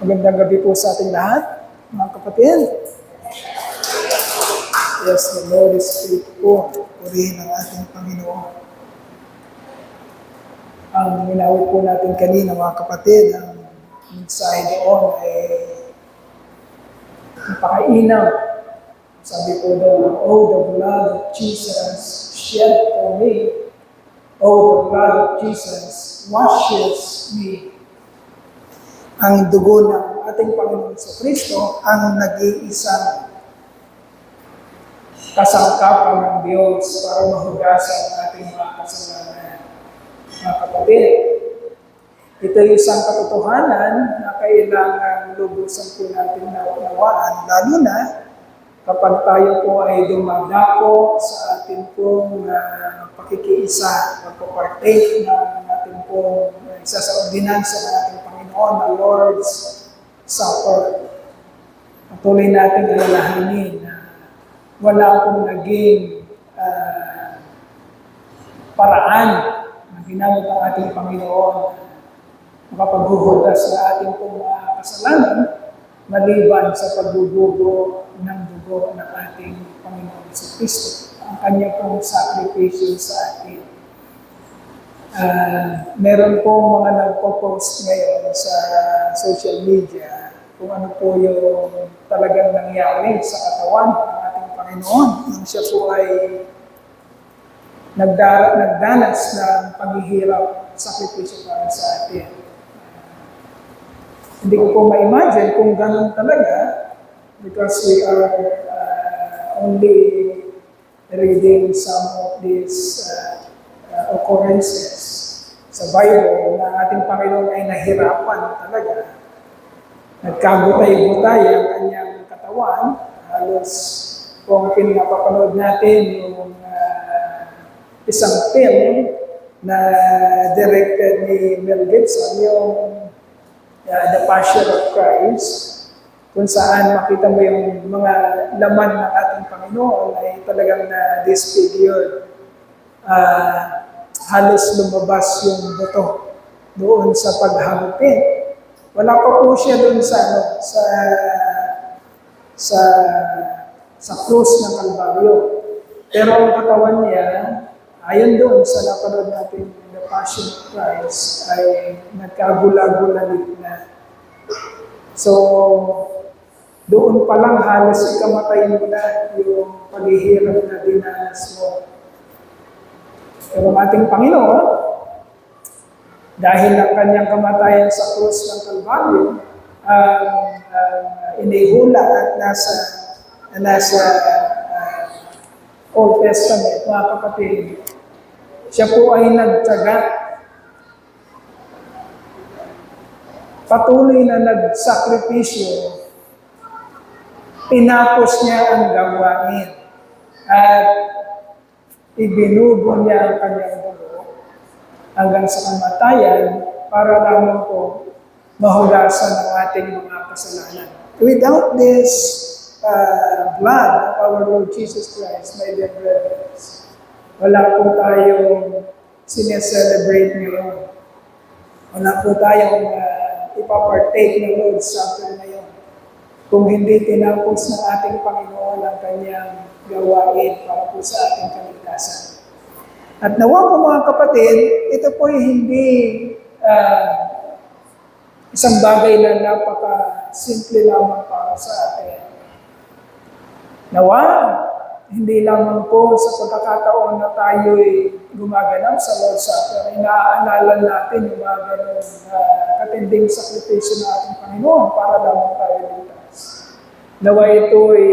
Magandang gabi po sa ating lahat, mga kapatid. Yes, the Lord is faithful. Purihin ang ating Panginoon. Ang minawit po natin kanina, mga kapatid, ang mensahe doon ay napakainaw. Sabi po doon, "Oh, the blood of Jesus shed for me. Oh, the blood of Jesus washes me." Ang dugo ng ating Panginoon sa Kristo ang nag-iisang kasangkapan ng Diyos para mahugasan ang ating mga kasalanan. Mga kapatid, ito ay isang katotohanan na kailangan lubusan po natin naunawaan, lalo na kapag tayo po ay dumadako sa ating pong pakikiisa, pagpapartake ng ating pong isa sa ordinansa ng ating Panginoon, na Lord's Supper. Patuloy natin alalahanin na wala akong naging paraan na ginamit ang ating Panginoon makapaghuhugas sa ating pong mga kasalanan maliban sa pagbubugo ng dugo ng ating Panginoon sa Kristo, ang kanya pong sakripisyo sa atin. Meron po mga nagpo-post ngayon sa social media kung ano po yung talagang nangyari sa katawan ng ating Panginoon nang siya po ay nagdanas ng paghihirap, sakripisyo para sa atin. Hindi ko po ma-imagine kung ganun talaga because we are only reading some of these occurrences sa Bible na ating Panginoon ay nahirapan talaga. Nagkagutay-gutay ang kanyang katawan. Halos kung pinapapanood natin yung isang film na directed ni Mel Gibson, yung The Passion of Christ, kung saan makita mo yung mga laman ng ating Panginoon ay talagang na-disfigured. Halos lumabas yung buto doon sa paghagupin. Wala pa po siya doon sa krus ng Kalbaryo. Pero ang katawan niya, ayon doon sa napanood natin The Passion of Christ, ay nagkagula-gulalit na. So, doon pa lang halos ikamatay mo na yung paghihirap na dinanas mo. Pero ang ating Panginoon, dahil ang kanyang kamatayan sa krus ng Kalbaryo, inihula at nasa Old Testament, mga kapatid, siya po ay nagtyaga. Patuloy na nagsakripisyo. Tinapos niya ang gawain. At ibinubo niya ang kanyang dugo hanggang sa kamatayan para lamang po mahugasan ang ating mga kasalanan. Without this blood of our Lord Jesus Christ, my dear brothers, wala po tayong sineselebrate ngayon. Wala po tayong ipapartake ng Lord's Supper ngayon. Kung hindi tinapos ng ating Panginoon ang kanyang gawain para po sa ating kaligtasan. At nawa po mga kapatid, ito po ay hindi isang bagay na napaka-simple lamang para sa atin. Nawa, hindi lamang po sa pagkakataon na tayo'y gumaganap sa Lord's Supper, inaalala natin yung mga ganun katinding sakripisyo ng ating Panginoon para lamang tayo ligtas. Nawa ito'y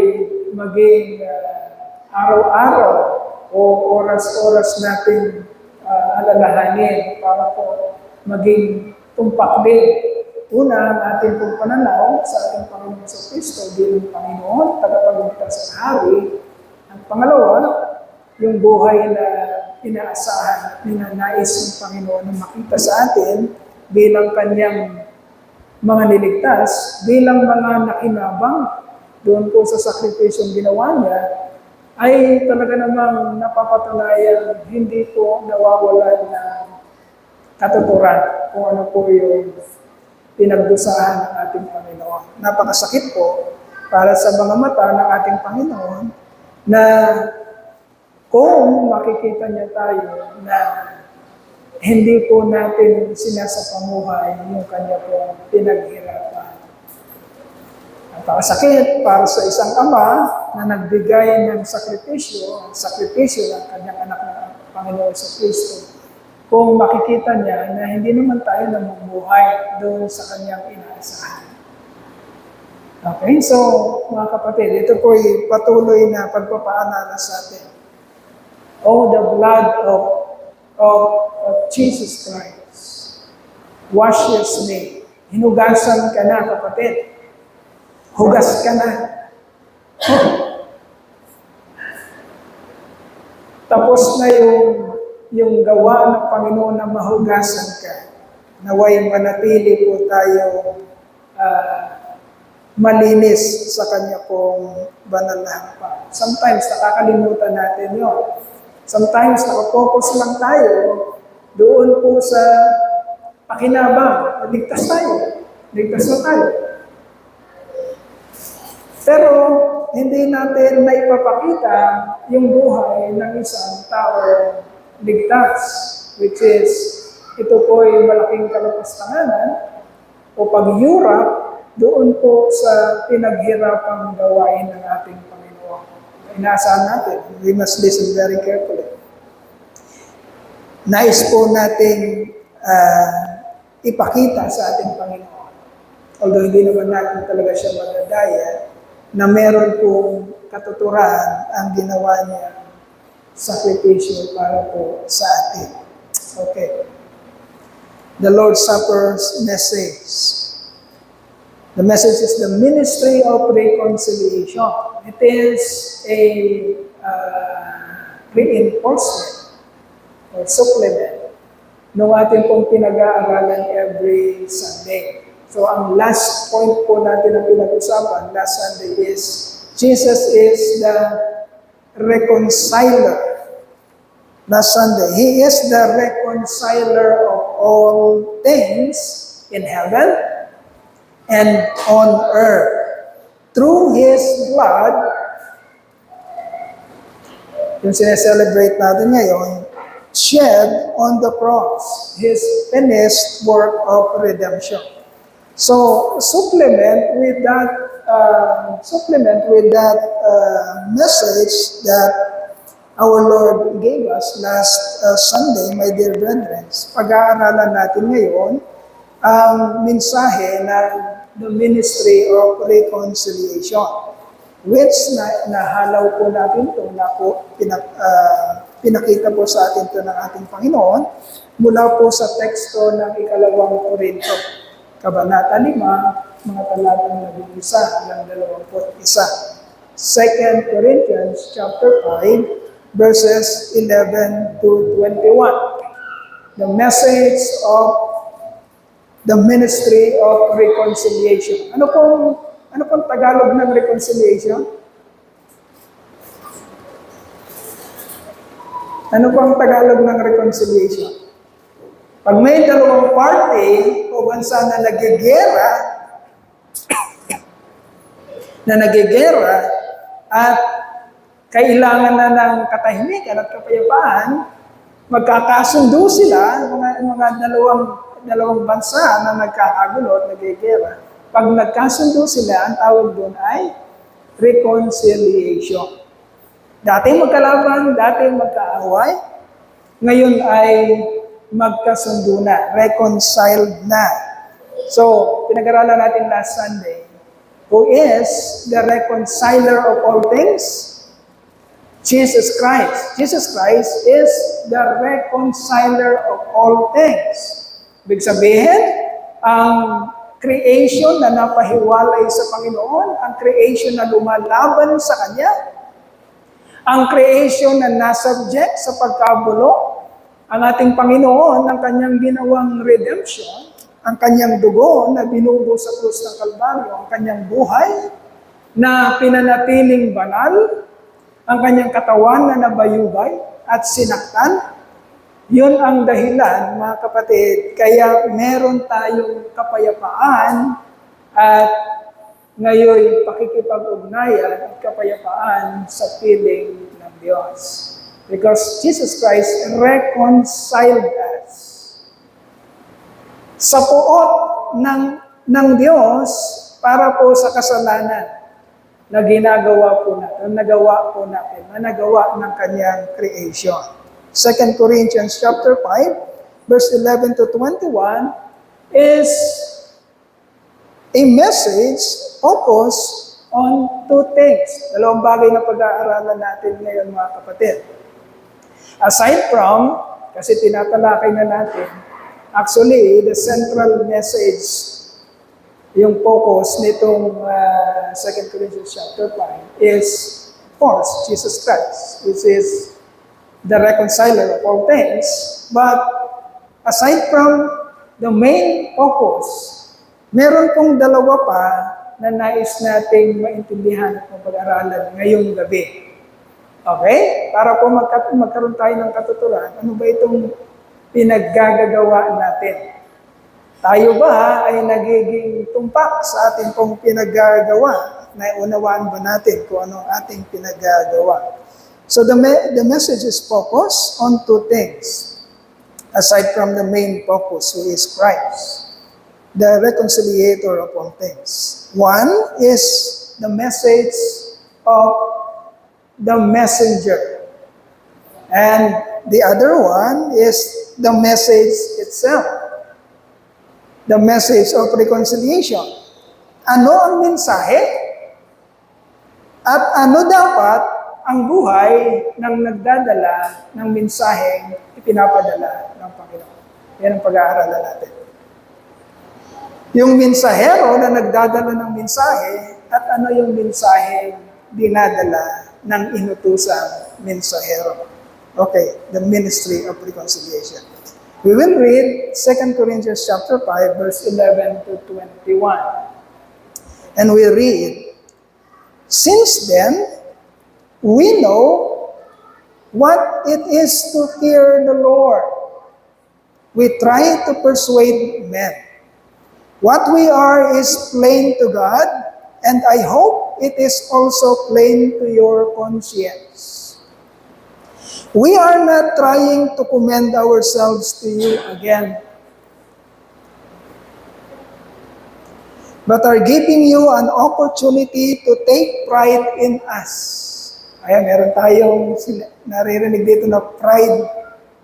maging araw-araw o oras-oras natin alalahanin para po maging tumpak din. Una, ang ating pong pananaw sa ating Panginoon sa Kristo bilang Panginoon, tagapagligtas at Hari. At pangalawa, yung buhay na inaasahan at ninanais ng Panginoon na makita sa atin bilang kanyang mga niligtas, bilang mga nakinabang doon po sa sakripisyong ginawa niya, ay talaga namang napapatunayan hindi po nawawalan ng katuturan kung ano po yung pinagdusahan ng ating Panginoon. Napakasakit po para sa mga mata ng ating Panginoon na kung makikita niya tayo na hindi po natin sinasapamuhay yung kanya pong pinaghirapan. Napakasakit para sa isang ama na nagbigay ng sakripisyo, ang sakripisyo ng kanyang anak na Panginoon sa Kristo. Kung makikita niya na hindi naman tayo namumuhay doon sa kanyang inaasahan. Okay, so mga kapatid, ito po ay patuloy na pagpapaalala sa atin. Oh, the blood of Jesus Christ washes me. Hinugasan ka na, kapatid. Hugas ka na. Tapos na yung gawa ng Panginoon na mahugasan ka. Naway manatili po tayo malinis sa Kanya pong banal na hangpan. Sometimes nakakalimutan natin yun. Sometimes nakapokus lang tayo doon po sa pakinabang. Ligtas tayo. Ligtas na tayo. Pero hindi natin naipapakita yung buhay ng isang tao ligtas, which is, ito po ay malaking kalapastanganan o pagyurap doon po sa pinaghirapang gawain ng ating Panginoon. Inaasahan natin, we must listen very carefully. Nais po natin ipakita sa ating Panginoon, although hindi naman natin talaga siya magdadaya, na meron pong katuturan ang ginawa niya sakripisyo para po sa atin. Okay. The Lord's Supper's message. The message is the ministry of reconciliation. It is a reinforcement or supplement ng ating pong pinag-aaralan every Sunday. So ang last point po natin na pinag-usapan last Sunday is Jesus is the reconciler. Last Sunday, He is the reconciler of all things in heaven and on earth. Through His blood, yung sineselebrate natin ngayon, shed on the cross, His finished work of redemption. So, supplement with that message that our Lord gave us last Sunday, my dear brethren. Pag-aaralan natin ngayon ang mensahe ng the ministry of reconciliation, which nahalaw po natin ito, na po pinakita po sa atin ito ng ating Panginoon mula po sa teksto ng 2 Korinto. Kabanata 5, mga talatang 11 hanggang 21. 2 Corinthians chapter 5, verses 11 to 21. The message of the ministry of reconciliation. Ano pong Tagalog ng reconciliation? Ano pong Tagalog ng reconciliation? Pag may dalawang party o bansa na nagigera at kailangan na ng katahimikan at kapayapaan, magkakasundo sila, mga dalawang bansa na nagkakagulo at nagigera. Pag nagkasundo sila, ang tawag doon ay reconciliation. Dati magkalaban, dati magkaaway, ngayon ay magkasundo na, reconciled na. So, pinag-aralan natin last Sunday, who is the reconciler of all things? Jesus Christ. Jesus Christ is the reconciler of all things. Ibig sabihin, ang creation na napahiwalay sa Panginoon, ang creation na lumalaban sa Kanya, ang creation na nasubject sa pagkabulo, ang ating Panginoon, ang Kanyang ginawang redemption, ang Kanyang dugo na binugo sa krus ng Kalbaryo, ang Kanyang buhay na pinanatiling banal, ang Kanyang katawan na nabayubay at sinaktan, Yun ang dahilan, mga kapatid, kaya meron tayong kapayapaan at ngayon pakikipag-ugnayan at kapayapaan sa piling ng Diyos. Because Jesus Christ reconciled us. Sa puot ng Diyos para po sa kasalanan na ginagawa po natin, na nagawa ng kanyang creation. 2 Corinthians chapter 5, verse 11 to 21 is a message focused on two things. Dalawang bagay na pag-aaralan natin ngayon, mga kapatid. Aside from, kasi tinatalakay na natin, actually, the central message, yung focus nitong 2 Corinthians chapter 5 is, of course, Jesus Christ, which is the reconciler of all things. But aside from the main focus, meron pong dalawa pa na nais nating maintindihan at mapag-aralan ngayong gabi. Okay? Para po magkaroon tayo ng katuturan, ano ba itong pinaggagawa natin? Tayo ba ay nagiging tumpak sa ating pong pinaggagawa? Naunawaan ba natin kung ano ating pinaggagawa? So the message is focused on two things, aside from the main focus, who is Christ, the reconciliator of all things. One is the message of the messenger, and the other one is the message itself, the message of reconciliation. Ano ang mensahe? At ano dapat ang buhay ng nagdadala ng mensaheng ipinapadala ng Panginoon? Yan ang pag-aaralan natin. Yung mensahero na nagdadala ng mensahe at ano yung mensaheng dinadala ng inutusang mensahero. Okay, the ministry of reconciliation. We will read 2 Corinthians chapter 5, verse 11 to 21. And we read, "Since then, we know what it is to fear the Lord. We try to persuade men. What we are is plain to God, and I hope it is also plain to your conscience. We are not trying to commend ourselves to you again, but are giving you an opportunity to take pride in us." Ayan, meron tayong naririnig dito na pride.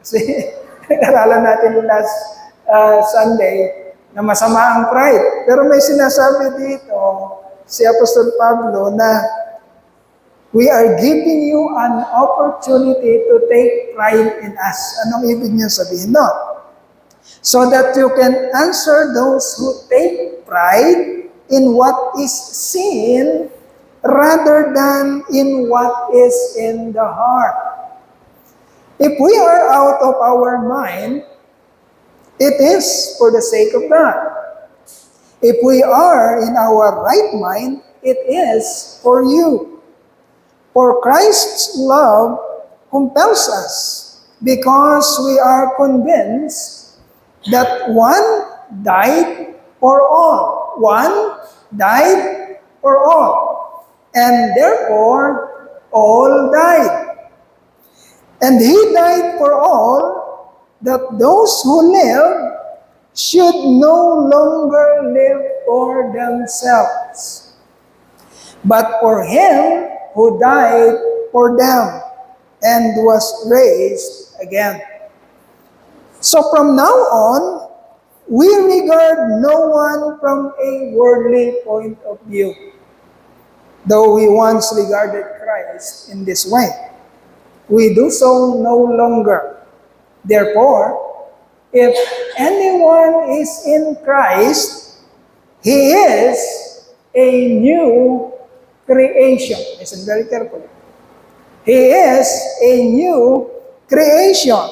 Kasi nag-aralan natin last Sunday na masama ang pride. Pero may sinasabi dito si Apostol Pablo na we are giving you an opportunity to take pride in us. Anong ibig niya sabihin? No. So that you can answer those who take pride in what is seen rather than in what is in the heart. If we are out of our mind, it is for the sake of God. If we are in our right mind, it is for you. For Christ's love compels us, because we are convinced that one died for all. One died for all. And therefore, all died. And he died for all, that those who live should no longer live for themselves, but for him who died for them and was raised again. So from now on, we regard no one from a worldly point of view, though we once regarded Christ in this way. We do so no longer. Therefore, if anyone is in Christ, he is a new creation. Listen very carefully. He is a new creation.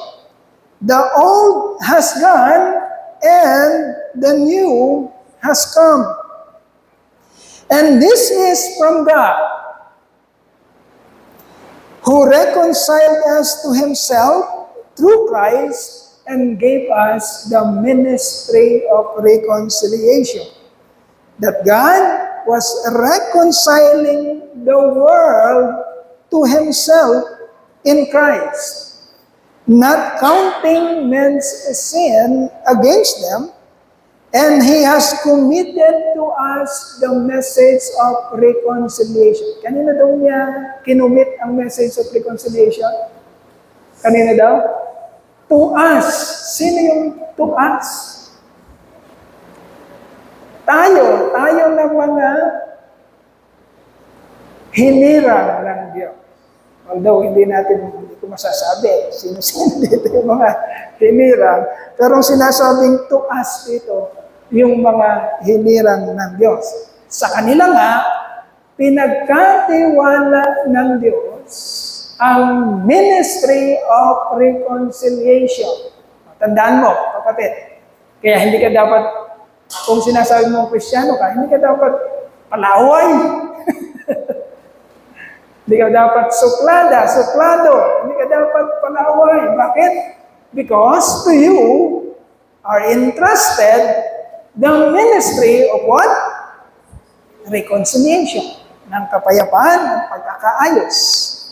The old has gone and the new has come. And this is from God, who reconciled us to himself through Christ and gave us the ministry of reconciliation. That God was reconciling the world to Himself in Christ, not counting men's sin against them, and He has committed to us the message of reconciliation. Kanina daw niya kinumit ang message of reconciliation? Kanina daw? To us. Sino yung to us? Tayo ng mga hinirang ng Diyos. Although hindi ko masasabi sino dito yung mga hinirang, pero ang sinasabing to us dito, yung mga hinirang ng Diyos. Sa kanila nga, pinagkatiwala ng Diyos ang ministry of reconciliation. Tandaan mo, kapatid, kaya hindi ka dapat, kung sinasabi mo Kristiyano ka, hindi ka dapat palaway. Hindi ka dapat suklado. Hindi ka dapat palaway. Bakit? Because to you are entrusted the ministry of what? Reconciliation. Ng kapayapaan at pagkakaayos.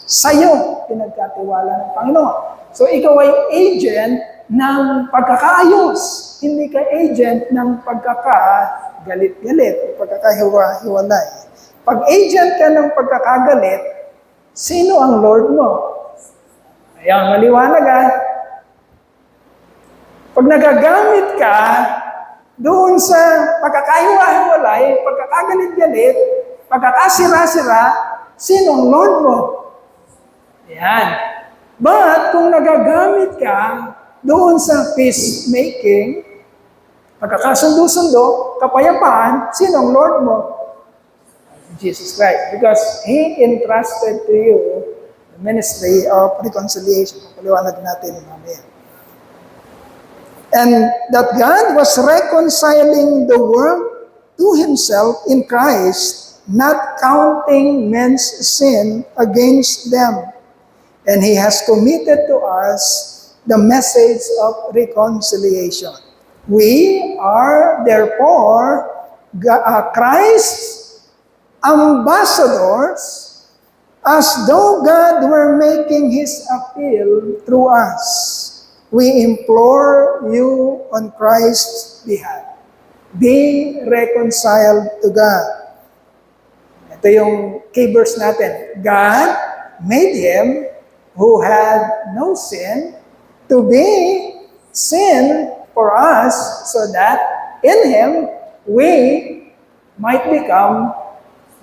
Sa'yo, pinagkatiwala ng Panginoon. So, ikaw ay agent ng pagkakaayos. Hindi ka agent ng pagkakagalit-galit, pagkakahiwa-hiwalay. Pag agent ka ng pagkakagalit, sino ang Lord mo? Ayan, maliwanag Pag nagagamit ka doon sa pagkakahiwa-hiwalay, pagkakagalit-galit, pagkakasira-sira, sino ang Lord mo? Ayan. But kung nagagamit ka doon sa peacemaking, pagkakasundo-sundo, kapayapaan, sino ang Lord mo? Jesus Christ. Because He entrusted to you the ministry of reconciliation. Paliwanag natin mamaya. And that God was reconciling the world to Himself in Christ, not counting men's sin against them. And He has committed to us the message of reconciliation. We are therefore Christ's ambassadors, as though God were making His appeal through us. We implore you on Christ's behalf. Be reconciled to God. Ito yung key verse natin. God made Him who had no sin to be sin for us, so that in Him we might become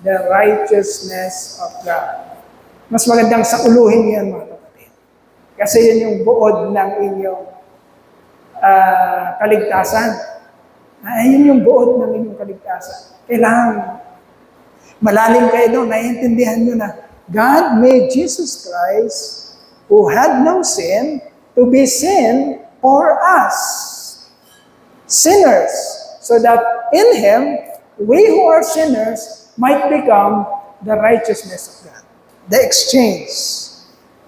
the righteousness of God. Mas magandang sauluhin yan, mga kapatid. Kasi yun yung buod ng inyong kaligtasan. Yun yung buod ng inyong kaligtasan. Kailangan malalim kayo doon, naiintindihan nyo na God made Jesus Christ, who had no sin, to be sin for us, sinners, so that in Him, we who are sinners might become the righteousness of God. The exchange.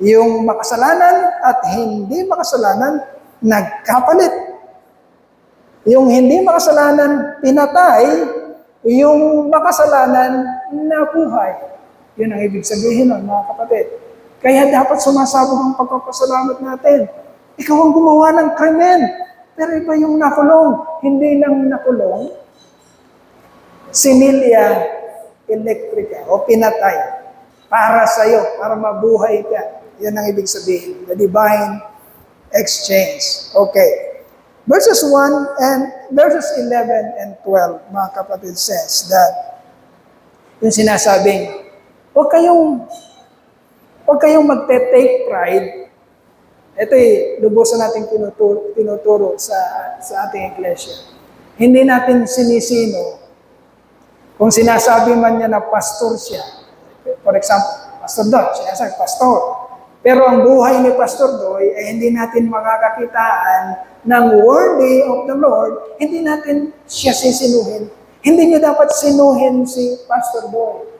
Yung makasalanan at hindi makasalanan, nagkapalit. Yung hindi makasalanan, pinatay. Yung makasalanan, nabuhay. Yun ang ibig sabihin nun, mga kapatid. Kaya dapat sumasabog ang pagpapasalamat natin. Ikaw ang gumawa ng krimen. Pero iba yung nakulong. Hindi lang nakulong. Sinilya elektrika o pinatay. Para sa'yo, para mabuhay ka. Yan ang ibig sabihin. The divine exchange. Okay. Verses 11 and 12, mga kapatid, says that yung sinasabing, huwag kayong magte-take pride. Ito lubusan natin tinuturo sa ating iglesia. Hindi natin sinisino. Kung sinasabi man niya na pastor siya, for example, Pastor Doy, sinasabi, pastor. Pero ang buhay ni Pastor Doy ay hindi natin makakakitaan ng worthy of the Lord, hindi natin siya sisinuhin. Hindi niyo dapat sinuhin si Pastor Doy.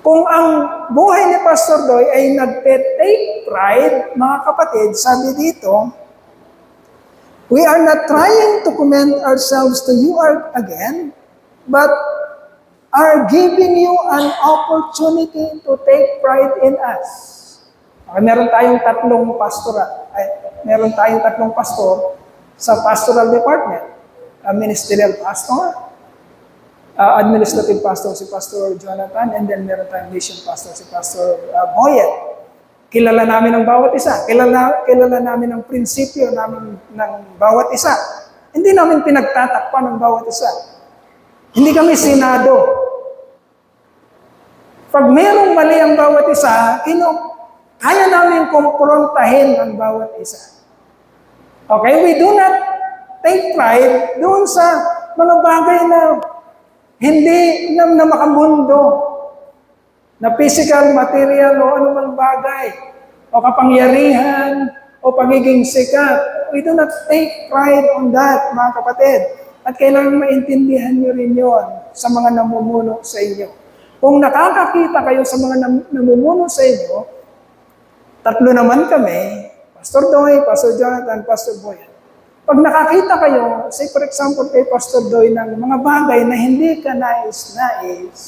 Kung ang buhay ni Pastor Doy ay nagte-take pride, mga kapatid, sabi dito, we are not trying to commend ourselves to you again, but are giving you an opportunity to take pride in us. Okay, meron tayong tatlong pastor sa pastoral department. Ministerial pastor, administrative pastor si Pastor Jonathan, and then meron tayong mission pastor si Pastor Boyet. Kilala namin ang bawat isa. Kilala namin ang prinsipyo namin ng bawat isa. Hindi namin pinagtatakpan ng bawat isa. Hindi kami senado. Pag mayroong mali ang bawat isa, kaya namin kumprontahin ang bawat isa. Okay? We do not take pride doon sa mga bagay na hindi na makamundo, na physical, material, o anumang bagay, o kapangyarihan, o pagiging sikat. We do not take pride on that, mga kapatid. At kailangan maintindihan nyo rin yun sa mga namumuno sa inyo. Kung nakakakita kayo sa mga namumuno sa inyo, tatlo naman kami, Pastor Doy, Pastor Jonathan, Pastor Boyan. Pag nakakita kayo, say for example kay Pastor Doy ng mga bagay na hindi ka nais-nais,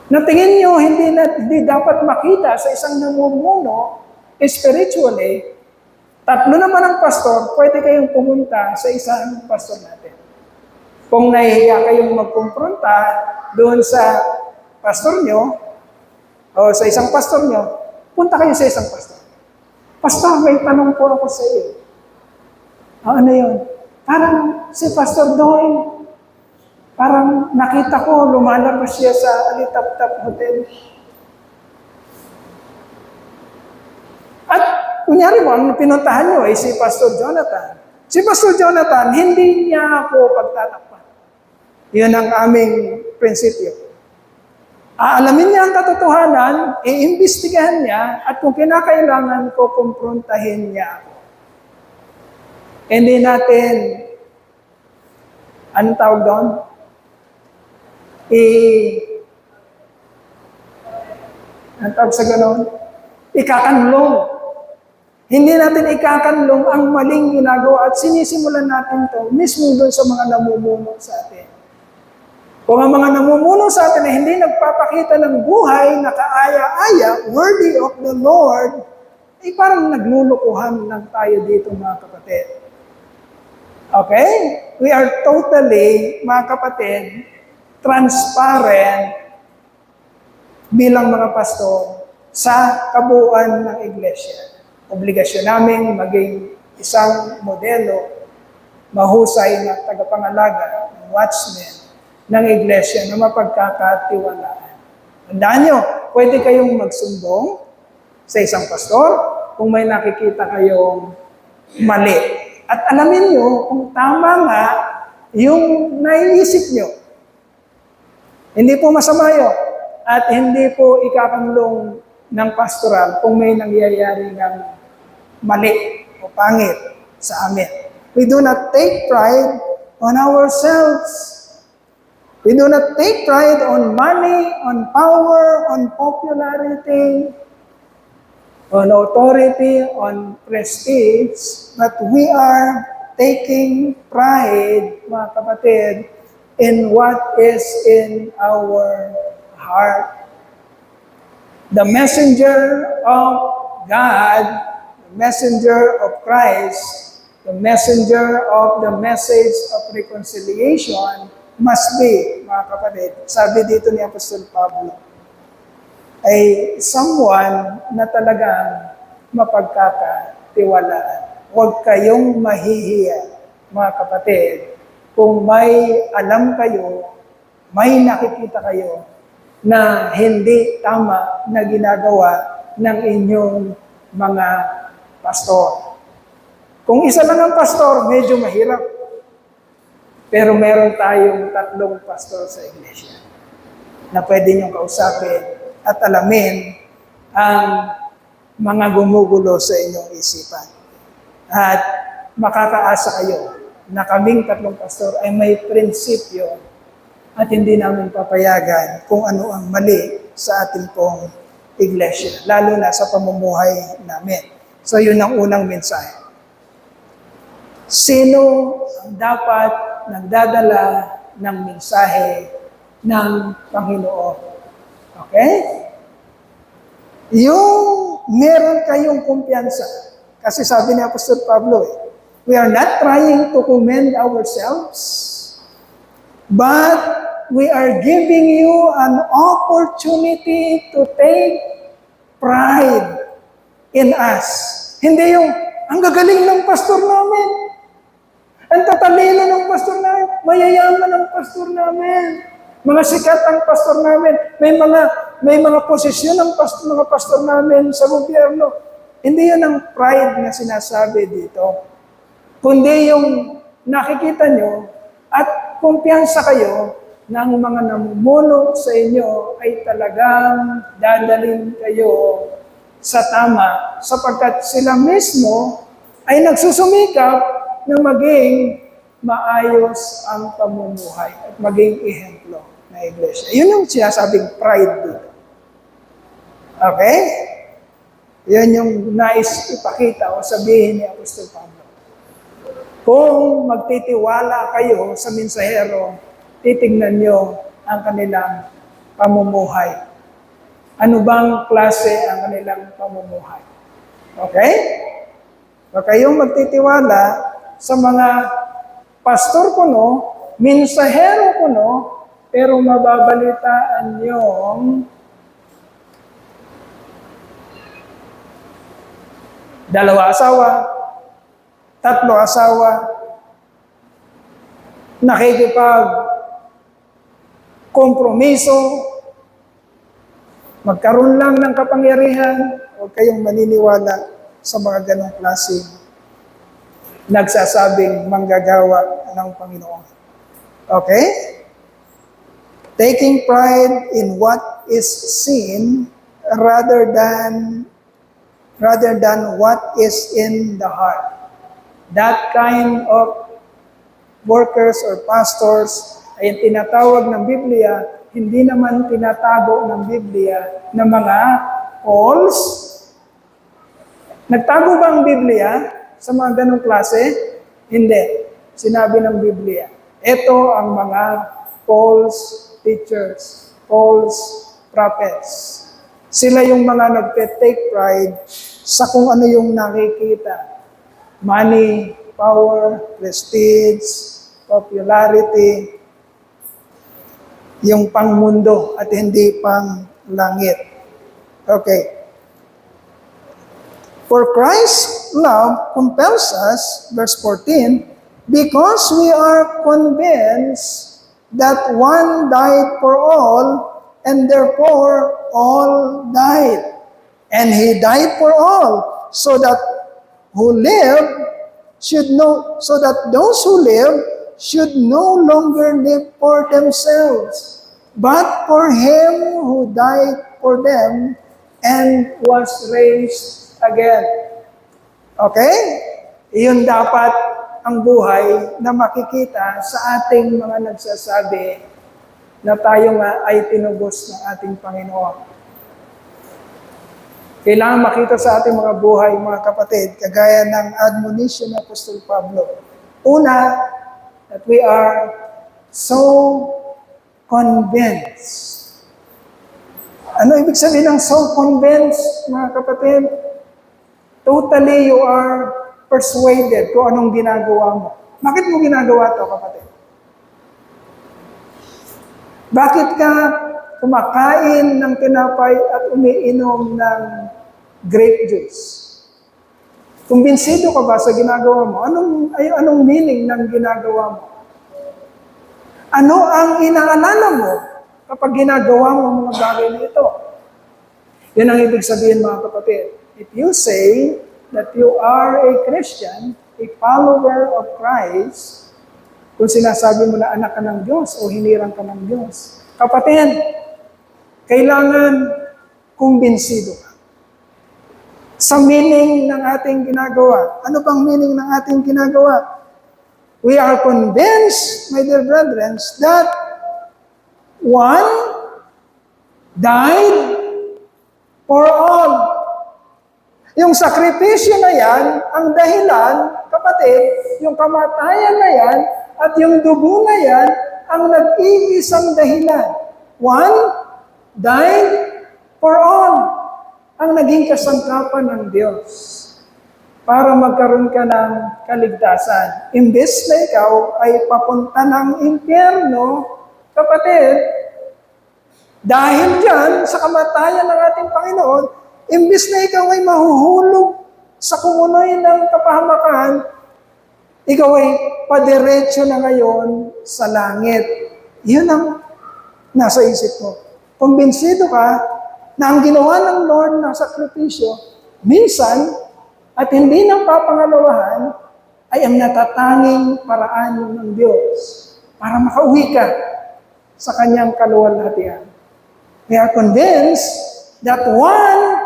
na tingin nyo hindi dapat makita sa isang namumuno spiritually, tatlo naman ang pastor, pwede kayong pumunta sa isang pastor natin. Kung nahihiya kayong magkumpronta doon sa pastor nyo, o sa isang pastor nyo, punta kayo sa isang pastor. Pastor, may tanong po ako sa iyo. Ano yun? Parang si Pastor Doy, parang nakita ko, lumalabas siya sa Alitap-Tap Hotel. At kunyari mo, ang pinuntahan nyo ay si Pastor Jonathan. Si Pastor Jonathan, hindi niya ako pagtatakpan. Yun ang aming prinsipyo. Aalamin niya ang katotohanan, iimbestigahan niya, at kung kinakailangan ko, kumprontahin niya ako. Hindi natin, anong tawag doon? Anong tawag sa gano'n? Ikakanlong. Hindi natin ikakanlong ang maling ginagawa at sinisimulan natin to mismo doon sa mga namumuno sa atin. Kung ang mga namumuno sa atin ay hindi nagpapakita ng buhay na kaaya-aya, worthy of the Lord, ay parang naglulukuhan lang tayo dito, mga kapatid. Okay? We are totally, mga kapatid, transparent bilang mga pastor sa kabuuan ng iglesia. Obligasyon namin maging isang modelo, mahusay na tagapangalaga, watchman ng iglesia na mapagkakatiwalaan. Tandaan nyo, pwede kayong magsumbong sa isang pastor kung may nakikita kayong mali. At alamin nyo kung tama nga yung naiisip nyo. Hindi po masama yun. At hindi po ikakanlong ng pastoral kung may nangyayari ng mali o pangit sa amin. We do not take pride on ourselves. We do not take pride on money, on power, on popularity, on authority, on prestige, but we are taking pride, mga kapatid, in what is in our heart. The messenger of God, the messenger of Christ, the messenger of the message of reconciliation must be, mga kapatid, sabi dito ni Apostol Pablo, ay someone na talagang mapagkakatiwalaan. Huwag kayong mahihiya, mga kapatid, kung may alam kayo, may nakikita kayo na hindi tama na ginagawa ng inyong mga pastor. Kung isa lang ang pastor, medyo mahirap. Pero meron tayong 3 pastor sa iglesia na pwede niyong kausapin at alamin ang mga gumugulo sa inyong isipan. At makakaasa kayo na kaming 3 pastor ay may prinsipyo at hindi namin papayagan kung ano ang mali sa ating pong iglesia, lalo na sa pamumuhay namin. So yun ang unang mensahe. Sino ang dapat nagdadala ng mensahe ng Panginoon? Okay? Yung meron kayong kumpiyansa. Kasi sabi ni Apostol Pablo, we are not trying to commend ourselves, but we are giving you an opportunity to take pride in us. Hindi yung, ang gagaling ng pastor namin, ang tatalino ng pastor namin, mayayaman ng pastor namin, mga sikat ang pastor namin, may mga posisyon ng mga pastor namin sa gobyerno. Hindi yan ang pride na sinasabi dito. Kundi yung nakikita nyo at kumpiyansa kayo ng mga namumuno sa inyo ay talagang dadalhin kayo sa tama sapagkat sila mismo ay nagsusumikap na maging maayos ang pamumuhay at maging ehemplo na iglesia. Yun yung sinasabing pride dito. Okay? Yan yung nais ipakita o sabihin ni Apostol Pablo. Kung magtitiwala kayo sa mensahero, titingnan nyo ang kanilang pamumuhay. Ano bang klase ang kanilang pamumuhay? Okay? Kung kayong magtitiwala sa mga pastor kuno, mensahero kuno, pero mababalitaan yung dalawa asawa, tatlo asawa, nakikipag-kompromiso, magkaroon lang ng kapangyarihan, huwag kayong maniniwala sa mga ganong klase nagsasabing manggagawa ng Panginoon. Okay? Taking pride in what is seen rather than what is in the heart. That kind of workers or pastors ay tinatawag ng Biblia, hindi naman tinatago ng Biblia na mga false. Nagtago ba ang Biblia sa mga ganong klase? Hindi. Sinabi ng Biblia, ito ang mga false teachers, false prophets. Sila yung mga nagte-take pride sa kung ano yung nakikita. Money, power, prestige, popularity, yung pangmundo at hindi pang langit. Okay. For Christ's love compels us, verse 14, because we are convinced that one died for all, and therefore all died. And he died for all, so that those who live should no longer live for themselves, but for him who died for them and was raised again. Okay? Iyon dapat ang buhay na makikita sa ating mga nagsasabi na tayo nga ay tinubos ng ating Panginoon. Kailangan makita sa ating mga buhay, mga kapatid, kagaya ng admonition ng Apostol Pablo. Una, that we are so convinced. Ano ibig sabihin ng so convinced, mga kapatid? Totally you are persuaded kung anong ginagawa mo. Bakit mo ginagawa ito, kapatid? Bakit ka kumakain ng tinapay at umiinom ng grape juice? Kumbinsido ka ba sa ginagawa mo? Anong meaning ng ginagawa mo? Ano ang inaalala mo kapag ginagawa mo mga bagay na ito? Yan ang ibig sabihin, mga kapatid. If you say that you are a Christian, a follower of Christ, kung sinasabi mo na anak ka ng Diyos o hinirang ka ng Diyos, kapatid, kailangan kumbinsido ka sa meaning ng ating ginagawa. Ano bang meaning ng ating ginagawa? We are convinced, my dear brethren, that One died for all. Yung sakripisyo na yan, ang dahilan, kapatid, yung kamatayan na yan, at yung dugo na yan, ang nag-iisang dahilan. One died for all. Ang naging kasangkapan ng Diyos para magkaroon ka ng kaligtasan. Imbes na ikaw ay papunta ng impyerno, kapatid, dahil dyan sa kamatayan ng ating Panginoon, imbes na ikaw ay mahuhulog sa kumunoy ng kapahamakan, ikaw ay padiretso na ngayon sa langit. Yun ang nasa isip mo. Kumbinsido ka na ang ginawa ng Lord na sakripisyo, minsan, at hindi nang papangalawahan, ay ang natatanging paraan ng Diyos para makauwi ka sa kanyang kaluwalhatian. We are convinced that one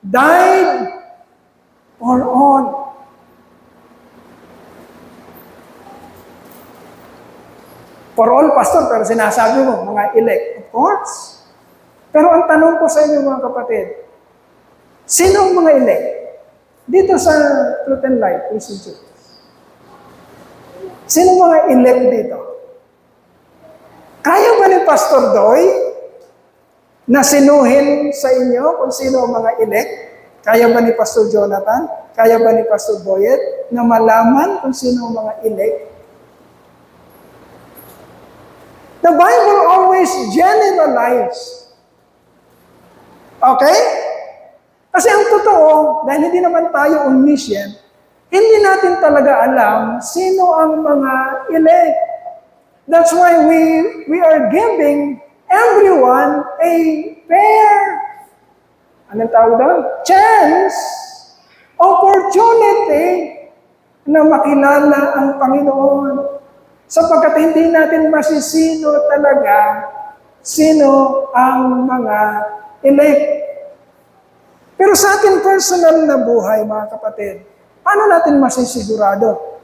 died for all. For all, Pastor, pero sinasabi mo, mga elect. Of course. Pero ang tanong ko sa inyo, mga kapatid, sino ang mga elect? Dito sa Truth and Light Christian Church. Sino mga elect dito? Kaya ba ni Pastor Doy na sinuhin sa inyo kung sino ang mga elect? Kaya ba ni Pastor Jonathan? Kaya ba ni Pastor Boyet na malaman kung sino ang mga elect? The Bible always generalizes. Okay? Kasi ang totoo, dahil hindi naman tayo omniscient, hindi natin talaga alam sino ang mga elect. That's why we are giving everyone a fair, anong tawag doon? Chance, opportunity na makilala ang Panginoon. Sapagkat hindi natin masisino talaga sino ang mga elect. Pero sa ating personal na buhay, mga kapatid, paano natin masisigurado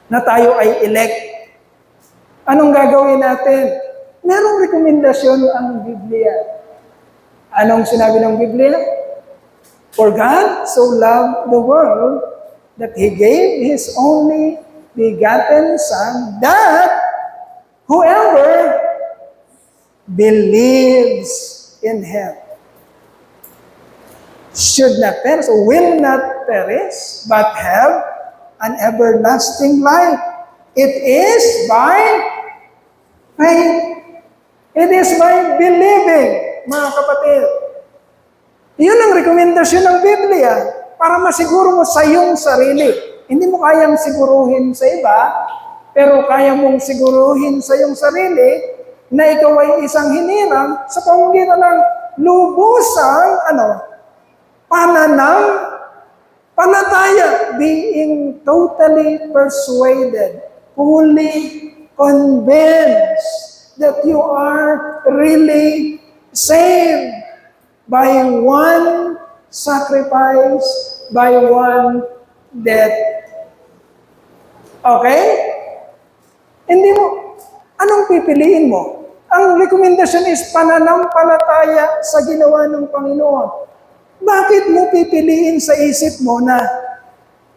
na tayo ay elect? Anong gagawin natin? Merong rekomendasyon ang Biblia. Anong sinabi ng Biblia? For God so loved the world that He gave His only begotten Son, that whoever believes in Him should not perish, or will not perish, but have an everlasting life. It is by faith. It is by believing, mga kapatid. Yun ang rekomendasyon ng Biblia para masiguro mo sa iyong sarili. Hindi mo kayang siguruhin sa iba, pero kaya mong siguruhin sa iyong sarili na ikaw ay isang hinirang sa pamamagitan ng lubusang pananampalataya, being totally persuaded, fully convinced that you are really saved by one sacrifice, by one death. Okay? Hindi mo, anong pipiliin mo? Ang rekomendasyon is pananampalataya sa ginawa ng Panginoon. Bakit mo pipiliin sa isip mo na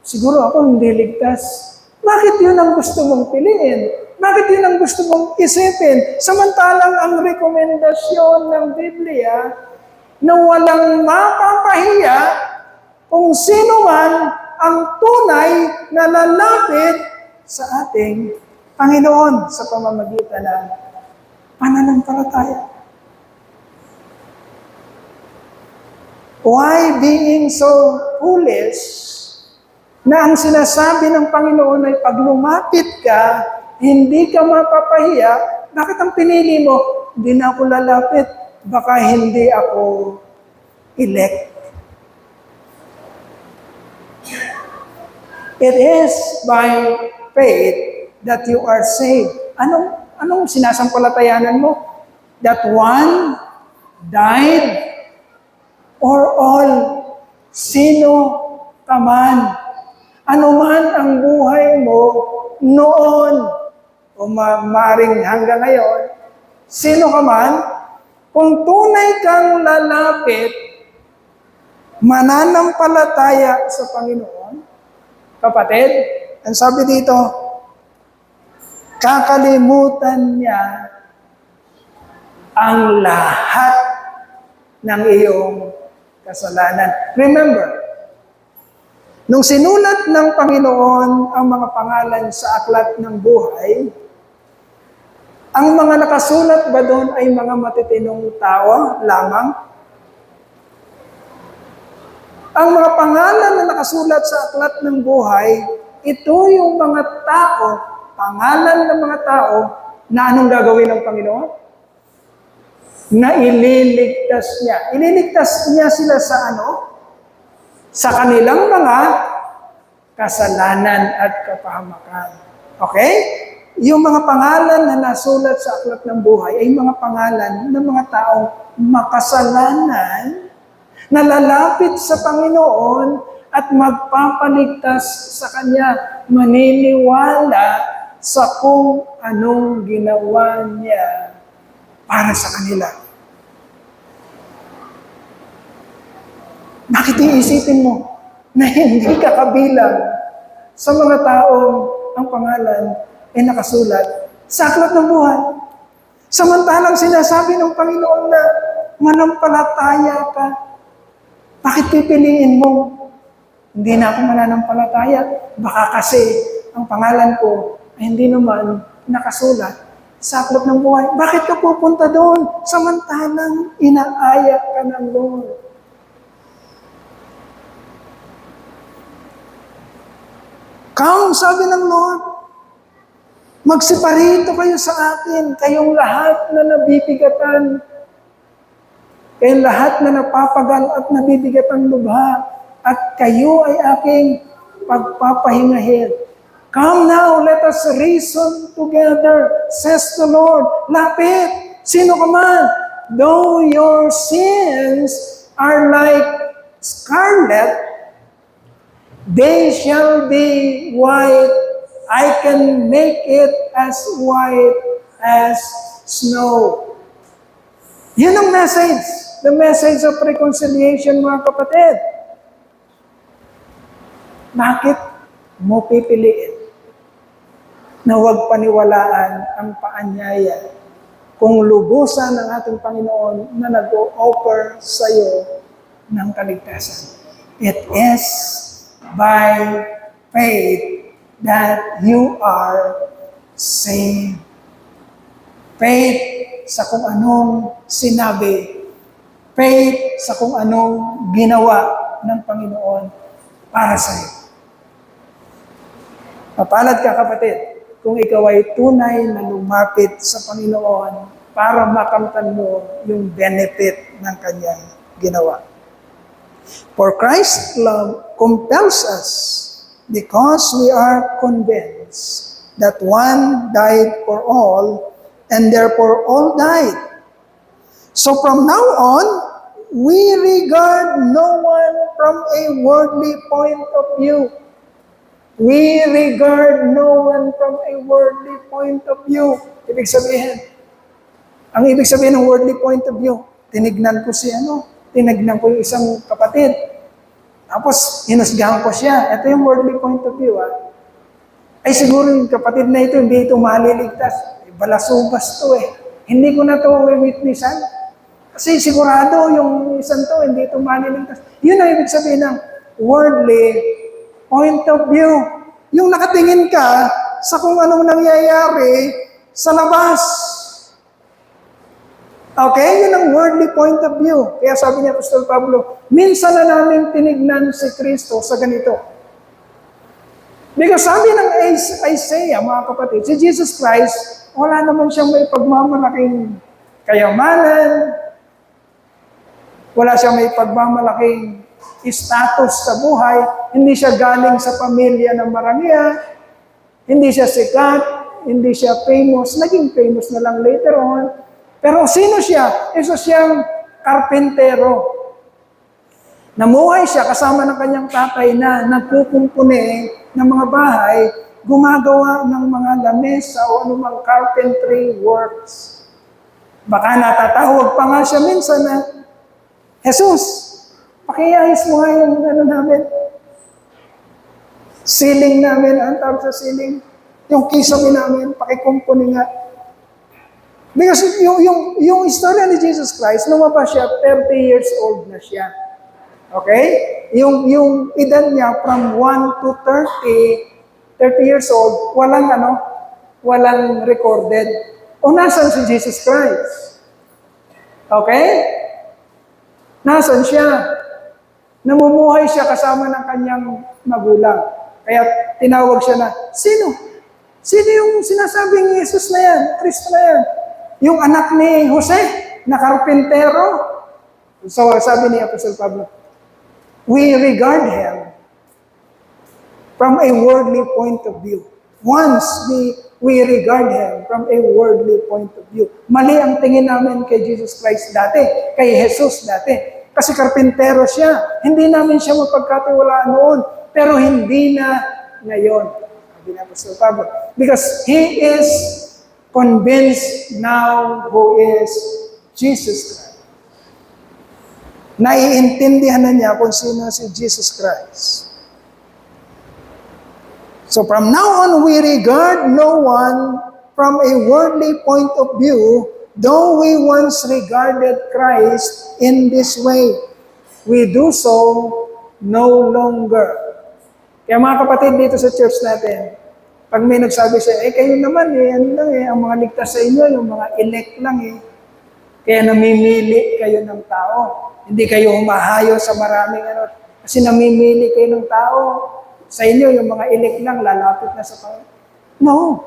siguro ako hindi ligtas? Bakit yun ang gusto mong piliin? Bakit yun ang gusto mong isipin? Samantalang ang rekomendasyon ng Biblia na walang mapapahiya kung sino man ang tunay na lalapit sa ating Panginoon sa pamamagitan ng pananampalataya. Why being so foolish na ang sinasabi ng Panginoon ay pag lumapit ka, hindi ka mapapahiya, bakit ang pinili mo? Hindi na ako lalapit, baka hindi ako elect. It is by faith that you are saved. Anong sinasampalatayanan mo? That one died for all. Sino ka man. Ano man ang buhay mo noon o maring hanggang ngayon, sino ka man, kung tunay kang lalapit, mananampalataya sa Panginoon, kapatid, ang sabi dito, kakalimutan niya ang lahat ng iyong kasalanan. Remember, nung sinulat ng Panginoon ang mga pangalan sa aklat ng buhay, ang mga nakasulat ba doon ay mga matitinong tao lamang? Ang mga pangalan na nakasulat sa aklat ng buhay, ito yung mga tao, pangalan ng mga tao, na anong gagawin ng Panginoon? Na ililigtas niya. Ililigtas niya sila sa ano? Sa kanilang mga kasalanan at kapahamakan. Okay? Yung mga pangalan na nasulat sa aklat ng buhay ay mga pangalan ng mga taong makasalanan na lalapit sa Panginoon at magpapaligtas sa Kanya, maniniwala sa kung anong ginawa niya para sa kanila. Bakit iisipin mo na hindi ka kabilang sa mga taong ang pangalan ay nakasulat sa aklat ng buhay? Samantalang sinasabi ng Panginoon na manampalataya ka. Bakit pipiliin mo? Hindi na ako mananampalataya. Baka kasi ang pangalan ko ay hindi naman nakasulat sa aklat ng buhay. Bakit ka pupunta doon? Samantalang inaaya ka ng Lord. Come, sabi ng Lord, magsiparito kayo sa akin, kayong lahat na nabibigatan, kayong lahat na napapagal at nabibigatan lubha, at kayo ay aking pagpapahingahin. Come now, let us reason together, says the Lord. Lapit, sino ka man, though your sins are like scarlet, they shall be white. I can make it as white as snow. Yun ang message. The message of reconciliation, mga kapatid. Bakit mo pipiliin na huwag paniwalaan ang paanyaya kung lubusan ng ating Panginoon na nag-o-offer sa iyo ng kaligtasan? It is by faith that you are saved. Faith sa kung anong sinabi. Faith sa kung anong ginawa ng Panginoon para sa iyo. Mapalad ka, kapatid, kung ikaw ay tunay na lumapit sa Panginoon para makamtan mo yung benefit ng kanyang ginawa. For Christ's love compels us because we are convinced that one died for all and therefore all died. So from now on, we regard no one from a worldly point of view. We regard no one from a worldly point of view. Ibig sabihin, ang ibig sabihin ng worldly point of view, tinignan ko yung isang kapatid. Tapos, hinusgahan ko siya. Ito yung worldly point of view. Ay siguro yung kapatid na ito, hindi ito maliligtas. Balasubas to eh. Hindi ko na ito witnessan. Kasi sigurado yung isang to, hindi ito maliligtas. Yun ang ibig sabihin ng worldly point of view. Yung nakatingin ka sa kung anong nangyayari sa labas. Okay? Yun ang worldly point of view. Kaya sabi niya, Apostol Pablo, minsan na namin tinignan si Kristo sa ganito. Because sabi ng Isaiah, mga kapatid, si Jesus Christ, wala naman siyang may pagmamalaking kayamanan, wala siyang may pagmamalaking status sa buhay, hindi siya galing sa pamilya ng marangyang, hindi siya sikat, hindi siya famous, naging famous na lang later on. Pero sino siya? Isa siyang karpentero. Namuhay siya kasama ng kanyang tatay na nagkukumpune ng mga bahay, gumagawa ng mga lamesa o anumang carpentry works. Baka natatawag pa nga siya minsan na, Jesus, pakiayos mo nga yung namin, ceiling namin, ang tawag sa ceiling, yung kisame namin, pakikumpuni nga. Because yung istorya ni Jesus Christ, lumabas siya, 30 years old na siya. Okay? Yung edad niya from 1 to 30 years old, walang recorded. O nasan si Jesus Christ? Okay? Nasan siya? Namumuhay siya kasama ng kanyang magulang. Kaya tinawag siya na, sino? Sino yung sinasabing Jesus na yan? Kristo na yan? Yung anak ni Jose, na karpintero. So sabi ni Apostle Pablo, we regard him from a worldly point of view. Once we regard him from a worldly point of view. Mali ang tingin namin kay Jesus Christ dati, kay Jesus dati. Kasi karpintero siya. Hindi namin siya mapagkatiwalaan noon. Pero hindi na ngayon. Sabi ni Apostle Pablo. Because he is convinced now who is Jesus Christ. Naiintindihan na niya kung sino si Jesus Christ. So from now on, we regard no one from a worldly point of view, though we once regarded Christ in this way. We do so no longer. Kaya mga kapatid dito sa church natin, pag may nagsabi siya, kayo naman ang mga ligtas sa inyo, yung mga elect lang Kaya namimili kayo ng tao. Hindi kayo humahayo sa maraming kasi namimili kayo ng tao. Sa inyo, yung mga elect lang, lalapit na sa Panginoon. No.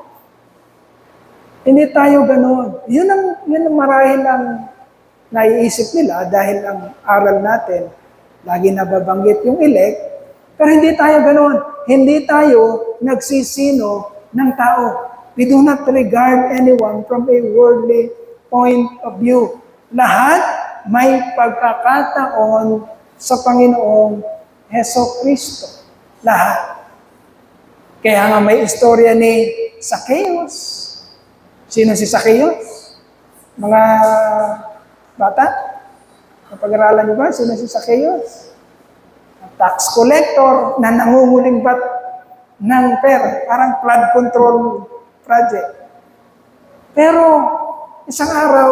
Hindi tayo ganoon. Yun ang marahil ang naiisip nila dahil ang aral natin, lagi nababanggit yung elect, pero hindi tayo ganoon. Hindi tayo nagsisino ng tao. We do not regard anyone from a worldly point of view. Lahat may pagkakataon sa Panginoong Hesukristo. Lahat. Kaya nga may istorya ni Zacchaeus. Sino si Zacchaeus? Mga bata? Napag-aralan niyo ba? Sino si Zacchaeus? Tax collector na nangunguling bat ng pera. Parang flood control project. Pero isang araw,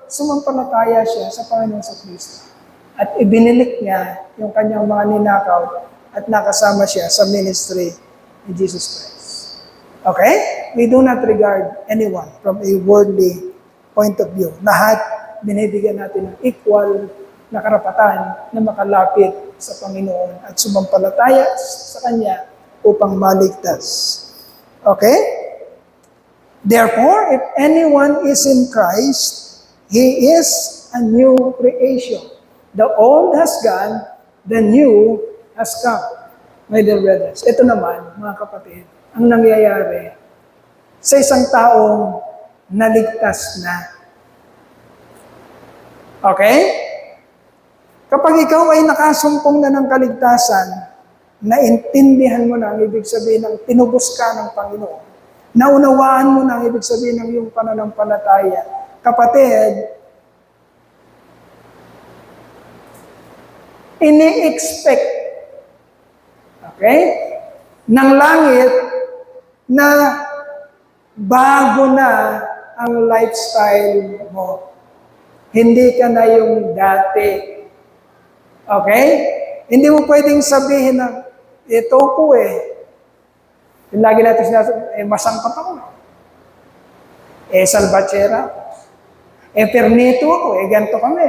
sumampalataya siya sa Panginoon sa Kristo. At ibinilik niya yung kanyang mga ninakaw at nakasama siya sa ministry ni Jesus Christ. Okay? We do not regard anyone from a worldly point of view. Lahat, binibigyan natin ng equal na karapatan na makalapit sa Panginoon at sumampalataya sa Kanya upang maligtas. Okay? Therefore, if anyone is in Christ, he is a new creation. The old has gone, the new has come. My dear brothers, ito naman, mga kapatid, ang nangyayari sa isang taong naligtas na. Okay? Kapag ikaw ay nakasumpong na ng kaligtasan, naintindihan mo na ang ibig sabihin ng tinubos ka ng Panginoon. Naunawaan mo na ang ibig sabihin ng iyong pananampalataya. Kapatid, ini-expect, okay, ng langit na bago na ang lifestyle mo. Hindi ka na yung dati. Okay? Hindi mo pwedeng sabihin na, ito po yung lagi natin sinasabi, masangkot ako. Salvatierra. Pernito ako, ganito kami.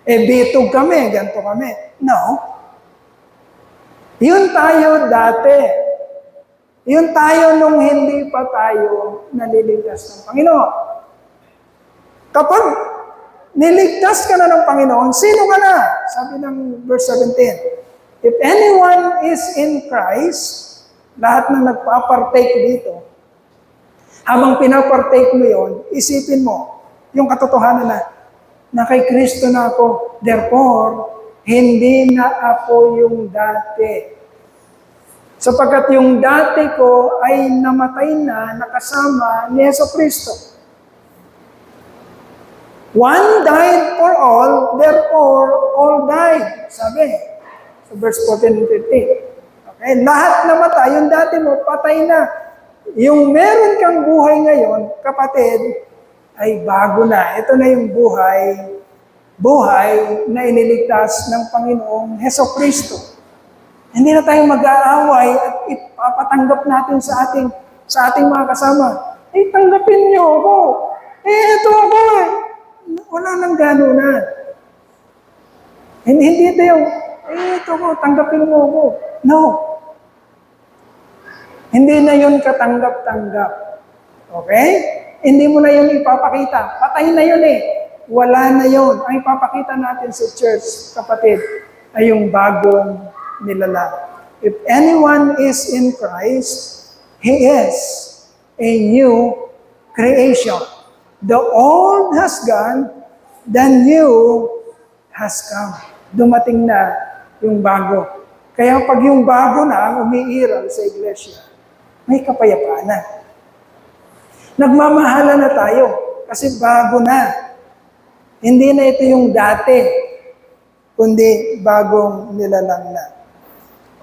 Bitog kami, ganito kami. No. Yun tayo dati. Yun tayo nung hindi pa tayo naliligtas ng Panginoon. Kapag niligtas ka na ng Panginoon, sino ka na? Sabi ng verse 17. If anyone is in Christ, lahat ng nagpa-partake dito, habang pinapartake mo yon, isipin mo, yung katotohanan na kay Kristo na ako. Therefore, hindi na ako yung dati. Sapagkat yung dati ko ay namatay na nakasama ni Jesu Kristo. One died for all, therefore all died. Sabi, sa verse 14 and 15. Okay, lahat namatay, yung dati mo, patay na. Yung meron kang buhay ngayon, kapatid, ay bago na. Ito na yung buhay na iniligtas ng Panginoong Heso Kristo. Hindi na tayo mag-aaway at ipapatanggap natin sa ating mga kasama. Tanggapin niyo ako. Ito ako eh. Wala nang ganunan. Hindi ito yung, ito ko, tanggapin mo ako. No. Hindi na yun katanggap-tanggap. Okay? Hindi mo na yun ipapakita. Patay na yun eh. Wala na yun. Ang ipapakita natin sa church, kapatid, ay yung bagong nilalang. If anyone is in Christ, he is a new creation. The old has gone, the new has come. Dumating na yung bago. Kaya pag yung bago na ang umiiral sa iglesia, may kapayapaan na. Nagmamahala na tayo kasi bago na. Hindi na ito yung dati, kundi bagong nilalang na.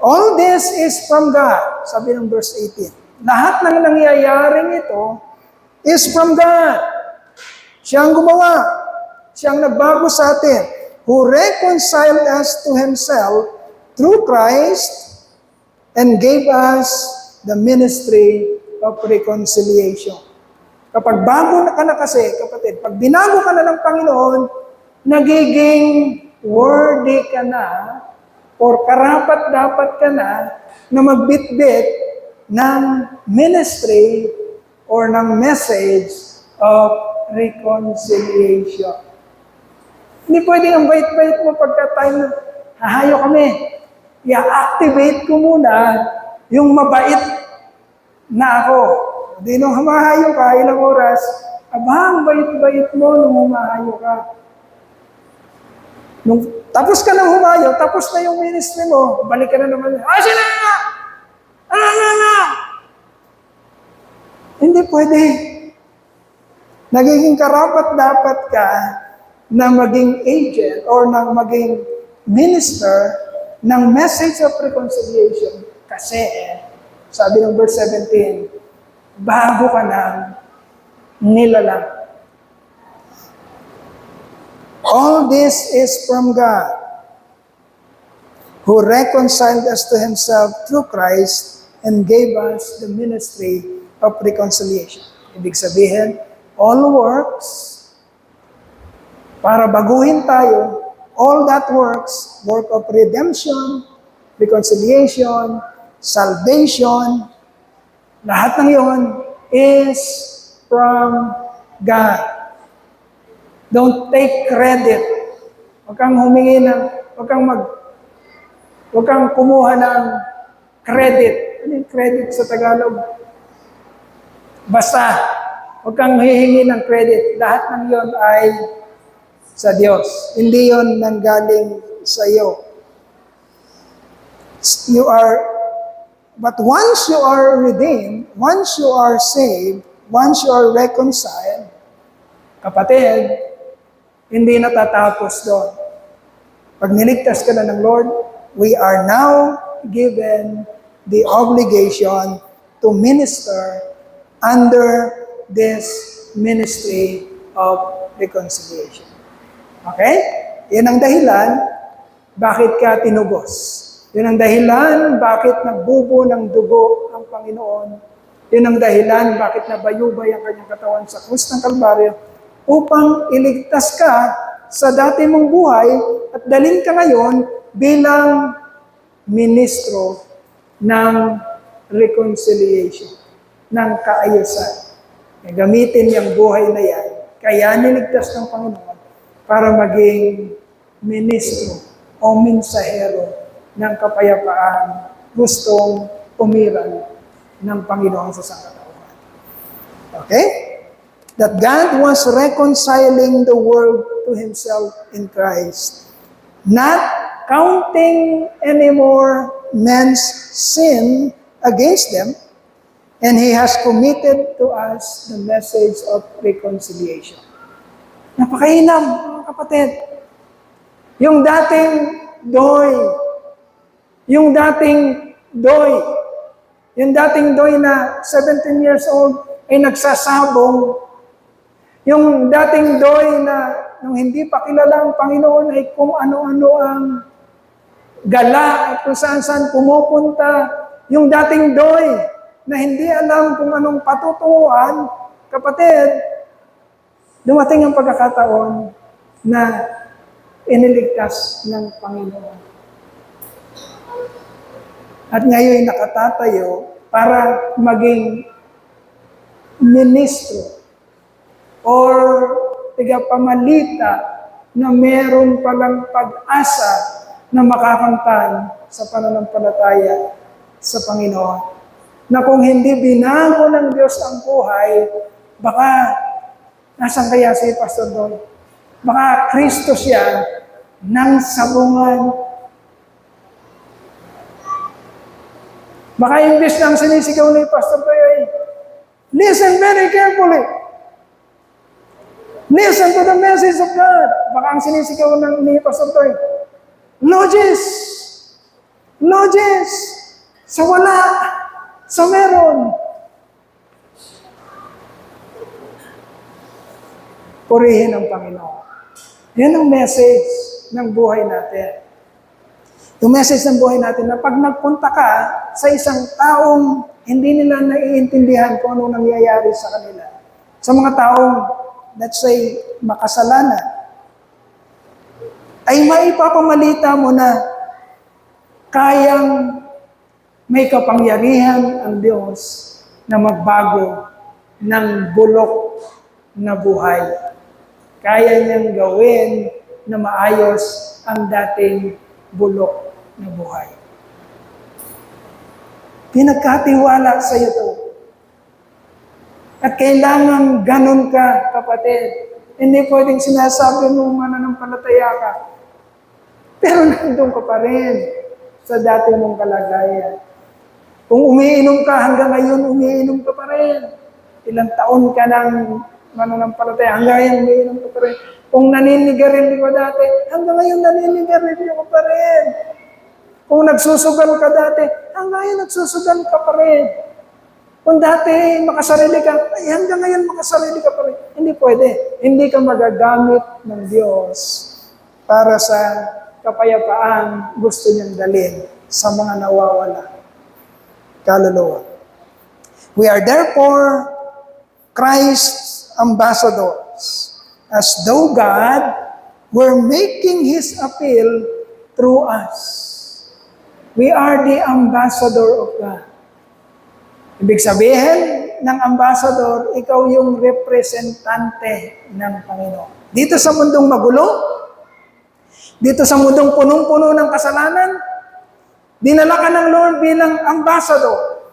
All this is from God, sabi ng verse 18. Lahat ng nangyayaring ito is from God. Siyang gumawa, siyang nagbago sa atin, who reconciled us to Himself through Christ and gave us the ministry of reconciliation. Kapag bago ka na kasi, kapatid, pag binago ka na ng Panginoon, nagiging worthy ka na or karapat-dapat ka na magbitbit ng ministry or ng message of reconciliation. Hindi pwedeng ang bait-bait mo pagka time na hahayo kami. I-activate ko muna yung mabait na ako. Di nung humahayo ka, ilang oras, ang bait-bait mo nung humahayo ka. Nung tapos ka nang humayo, tapos na yung ministry mo, balik ka na naman, sila nga! Nga! Hindi pwede. Nagiging karapat-dapat ka na maging agent or na maging minister ng message of reconciliation. Kasi, sabi ng verse 17, bago ka nang nilalang. All this is from God, who reconciled us to Himself through Christ and gave us the ministry of reconciliation. Ibig sabihin, all works, para baguhin tayo, all that works, work of redemption, reconciliation, salvation, lahat ng yon is from God. Don't take credit. Huwag kang humingi ng, huwag kang kumuha ng credit. Ano yung credit sa Tagalog? Basta, huwag kang hihingi ng credit. Lahat ng yon ay sa Diyos. Hindi yon nanggaling sa iyo. But once you are redeemed, once you are saved, once you are reconciled, kapatid, hindi natatapos doon. Pag niligtas ka na ng Lord, we are now given the obligation to minister under this ministry of reconciliation. Okay? Yan ang dahilan bakit ka tinubos. Yan ang dahilan bakit nagbubo ng dugo ang Panginoon. Yan ang dahilan bakit nabayubay ang kanyang katawan sa krus ng Kalbaryo upang iligtas ka sa dati mong buhay at dalhin ka ngayon bilang ministro ng reconciliation, ng kaayusan. Gamitin yung buhay na yan. Kaya niligtas ng Panginoon para maging ministro o mensahero ng kapayapaan gustong umiral ng Panginoon sa sangkatauhan. Okay? That God was reconciling the world to Himself in Christ, not counting anymore men's sin against them, and He has committed to us the message of reconciliation. Napakainam, mga kapatid. Yung dating Doy, yung dating Doy, yung dating Doy na 17 years old ay nagsasabong. Yung dating Doy na nung hindi pa kilala ang Panginoon ay kung ano-ano ang gala at kung saan-saan pumupunta. Yung dating Doy na hindi alam kung anong patutuan, kapatid, dumating ang pagkakataon na iniligtas ng Panginoon. At ngayon nakatatayo para maging ministro or tigapamalita na meron palang pag-asa na makakamtan sa pananampalataya sa Panginoon. Na kung hindi binago ng Diyos ang buhay, baka nasan kaya si Pastor Don? Baka Kristo siya ng sabungan. Baka imbis ng sinisigaw ni Pastor Don ay, listen very carefully. Listen to the message of God. Baka ang sinisigaw ni Pastor Don, Logis! Logis! Sa wala! Sa meron! Purihin ang Panginoon. Yan ang message ng buhay natin. Yung message ng buhay natin na pag nagpunta ka sa isang taong hindi nila naiintindihan kung ano nangyayari sa kanila. Sa mga taong, let's say, makasalanan, ay maipapamalita mo na kayang may kapangyarihan ang Diyos na magbago ng bulok na buhay. Kaya niyang gawin na maayos ang dating bulok na buhay. Pinagkatiwala sa iyo to. At kailangan ganun ka, kapatid. Hindi pwedeng sinasabi mo mananampalataya ka. Pero nandun ka pa rin sa dati mong kalagayan. Kung umiinom ka, hanggang ngayon umiinom ka pa rin. Ilang taon ka nang mananampalataya, hanggang ngayon umiinom ka pa rin. Kung naninigarilyo ka dati, hanggang ngayon naninigarilyo ka pa rin. Kung nagsusugal ka dati, hanggang ngayon nagsusugal ka pa rin. Kung dati makasarili ka, ay hanggang ngayon makasarili ka pa rin. Hindi pwede. Hindi ka magagamit ng Diyos para sa kapayapaan gusto niyang dalhin sa mga nawawala. Kaluluwa. We are therefore Christ's ambassadors, as though God were making His appeal through us. We are the ambassador of God. Ibig sabihin ng ambassador, ikaw yung representante ng Panginoon. Dito sa mundong magulo, dito sa mundong punong-puno ng kasalanan, dinala ka ng Lord bilang ambassador.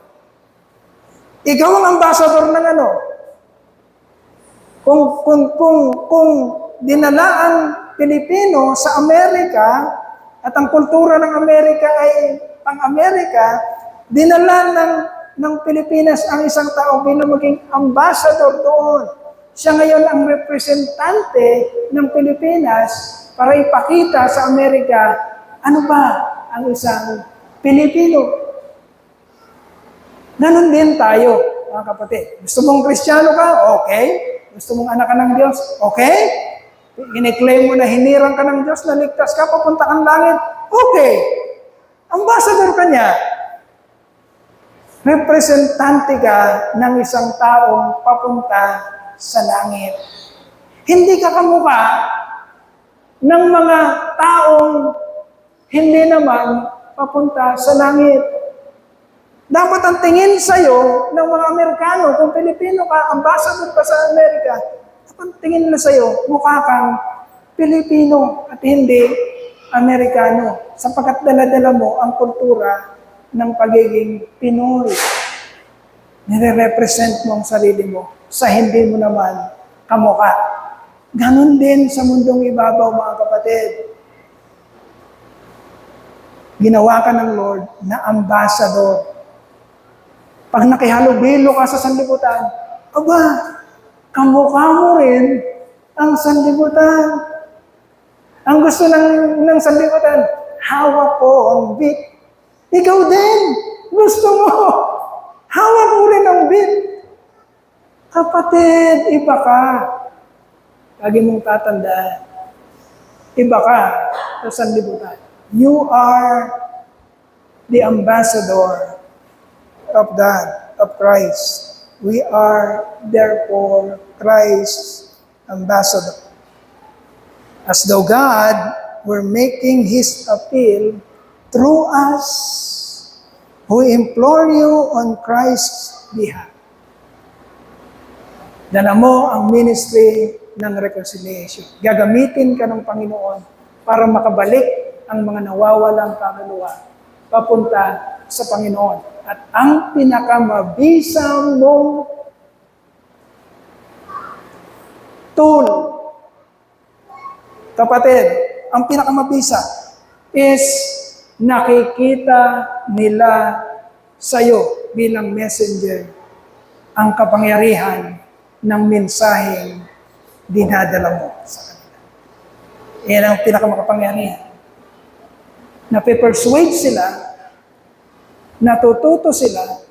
Ikaw ang ambassador ng ano? Kung dinala ang Pilipino sa Amerika at ang kultura ng Amerika ay pang-Amerika, dinala ng Pilipinas ang isang tao bilang maging ambassador doon. Siya ngayon ang representante ng Pilipinas para ipakita sa Amerika ano ba ang isang Pilipino. Ganon din tayo, mga kapatid. Gusto mong Kristiyano ka? Okay. Gusto mong anak ka ng Diyos? Okay. Iniklaim mo na hinirang ka ng Diyos, naligtas ka, papunta kang langit? Okay. Ambassador ka niya. Representante ka ng isang taong papunta sa langit. Hindi ka kamukha ng mga taong hindi naman papunta sa langit. Dapat ang tingin sa'yo ng mga Amerikano, kung Pilipino ka, ambassador ka sa Amerika, dapat ang tingin nila sa'yo, mukha kang Pilipino at hindi Amerikano. Sapagkat dala-dala mo ang kultura ng pagiging Pinoy. Nire-represent mo ang sarili mo sa hindi mo naman kamukha. Ganon din sa mundong ibabaw, mga kapatid. Ginawa ka ng Lord na ambassador. Pag nakihalubilo ka sa sanlibutan, aba, kamukha mo rin ang sanlibutan. Ang gusto ng sanlibutan, hawak ko ang bit. Ikaw din, gusto mo. Hawak mo rin ang bit. Kapatid, iba ka. Lagi mong tatandaan. Iba ka sa sanlibutan. You are the ambassador of God, of Christ. We are, therefore, Christ's ambassador. As though God were making His appeal through us, who implore you on Christ's behalf. Dala mo ang ministry ng reconciliation. Gagamitin ka ng Panginoon para makabalik ang mga nawawalang kaluluwa papunta sa Panginoon. At ang pinakamabisang mong tool, kapatid, ang pinakamabisa is nakikita nila sa'yo bilang messenger ang kapangyarihan ng mensaheng dinadala mo sa kanila. Yan ang pinakamakapangyarihan. Nape-persuade sila, natututo sila,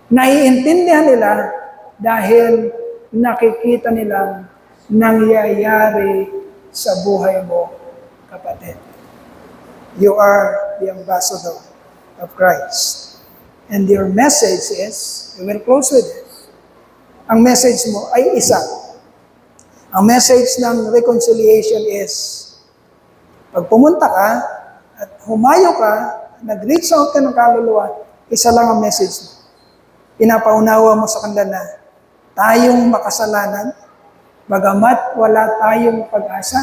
naiintindihan nila dahil nakikita nilang nangyayari sa buhay mo, kapatid. You are the ambassador of Christ. And your message is, we will close with this, ang message mo ay isa. Ang message ng reconciliation is, pag pumunta ka at humayo ka, nag-reach out ka ng kaluluwa, isa lang ang message mo. Pinapaunawa mo sa kanila na tayong makasalanan, bagamat wala tayong pag-asa,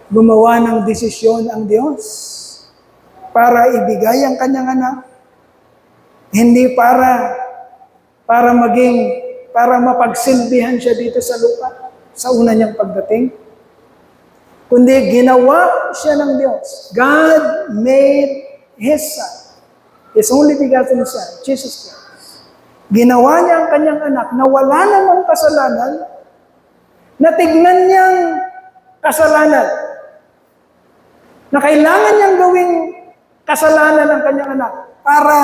gumawa ng desisyon ang Diyos para ibigay ang kanyang anak, hindi para mapagsilbihan siya dito sa lupa sa una niyang pagdating, kundi ginawa siya ng Diyos. God made His Son, His only begotten Son, Jesus Christ. Ginawa niya ang kanyang anak na wala namang kasalanan, na tignan niyang kasalanan, na kailangan niyang gawing kasalanan ng kanyang anak para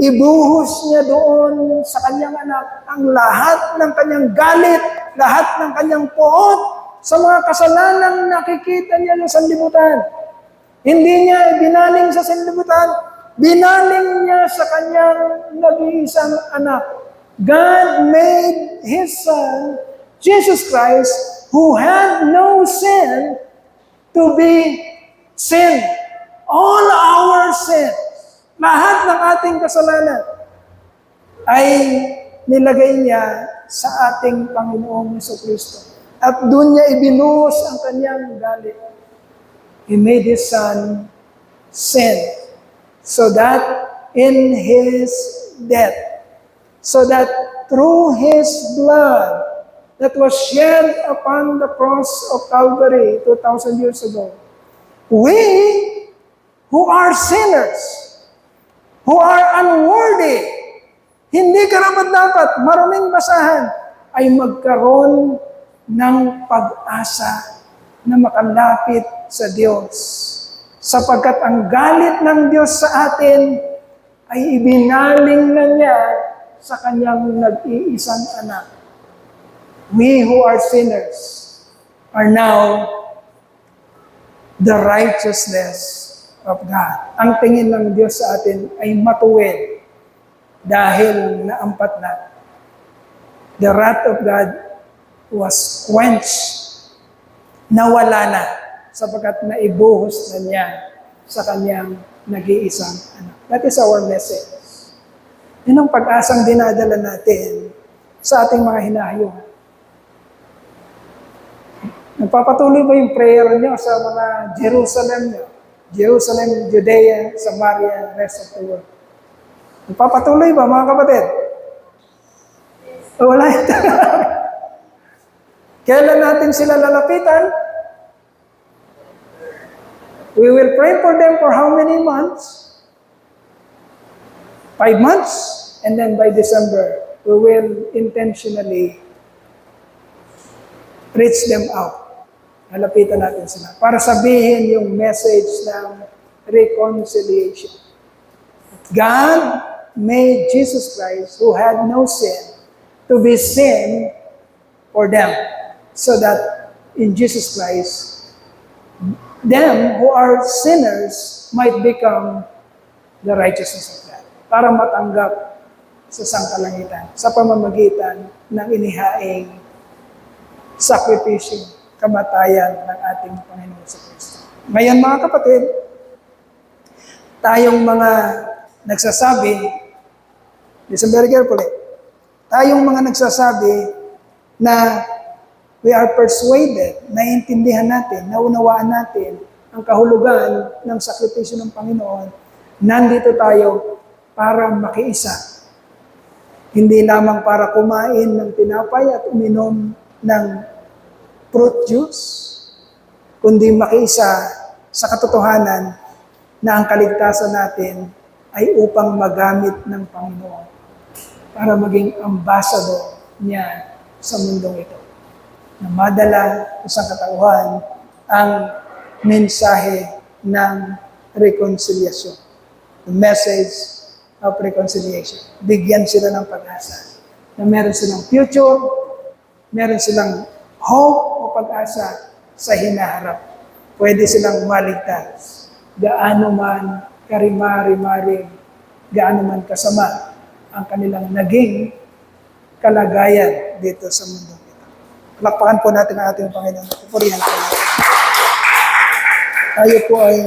ibuhos niya doon sa kanyang anak ang lahat ng kanyang galit, lahat ng kanyang poot sa mga kasalanang nakikita niya sa sanlibutan. Hindi niya binaling sa sanlibutan, binaling niya sa kanyang nag-iisang anak. God made His Son, Jesus Christ, who had no sin, to be sin. All our sins, lahat ng ating kasalanan, ay nilagay niya sa ating Panginoong Jesucristo. At doon niya ibinuhos ang kanyang galit. He made His Son sin, so that in His death, so that through His blood that was shed upon the cross of Calvary 2,000 years ago, we who are sinners, who are unworthy, hindi karapat-dapat, maruming basahan, ay magkaroon ng pag-asa na makalapit sa Diyos. Sapagkat ang galit ng Diyos sa atin ay ibinaling na niya sa kanyang nag-iisang anak. We who are sinners are now the righteousness of God. Ang tingin ng Diyos sa atin ay matuwid dahil naampat na. The wrath of God was quenched, nawala na, sapagkat naibuhos na niya sa kanyang nag-iisang anak. That is our message. Yan ang pag-asang dinadala natin sa ating mga hinahayuhan. Nagpapatuloy ba yung prayer niyo sa mga Jerusalem niyo? Jerusalem, Judea, Samaria, rest of the world. Nagpapatuloy ba, mga kapatid? O wala yun. Kailan natin sila lalapitan? We will pray for them for how many months? 5 months? And then by December, we will intentionally reach them out. Halapitan natin sila para sabihin yung message ng reconciliation. God made Jesus Christ, who had no sin, to be sin for them, so that in Jesus Christ, them who are sinners might become the righteousness of God, para matanggap sa sangkalangitan, sa pamamagitan ng inihaing sakripisyo, kamatayan ng ating Panginoon sa Kristo. Ngayon mga kapatid, tayong mga nagsasabi, listen very carefully, tayong mga nagsasabi na we are persuaded, naiintindihan natin, naunawaan natin ang kahulugan ng sakripisyo ng Panginoon, nandito tayo para makiisa. Hindi lamang para kumain ng tinapay at uminom ng fruit juice, kundi makiisa sa katotohanan na ang kaligtasan natin ay upang magamit ng Panginoon para maging ambassador niya sa mundong ito, na madala sa katauhan ang mensahe ng reconciliation, the message of reconciliation. Bigyan sila ng pag-asa na meron silang future, meron silang hope o pag-asa sa hinaharap. Pwede silang maligtas. Gaano man karimari-mari, gaano man kasama ang kanilang naging kalagayan dito sa mundo ito. Palakpakan po natin ang ating Panginoon. Pupurihan po natin. Tayo po ay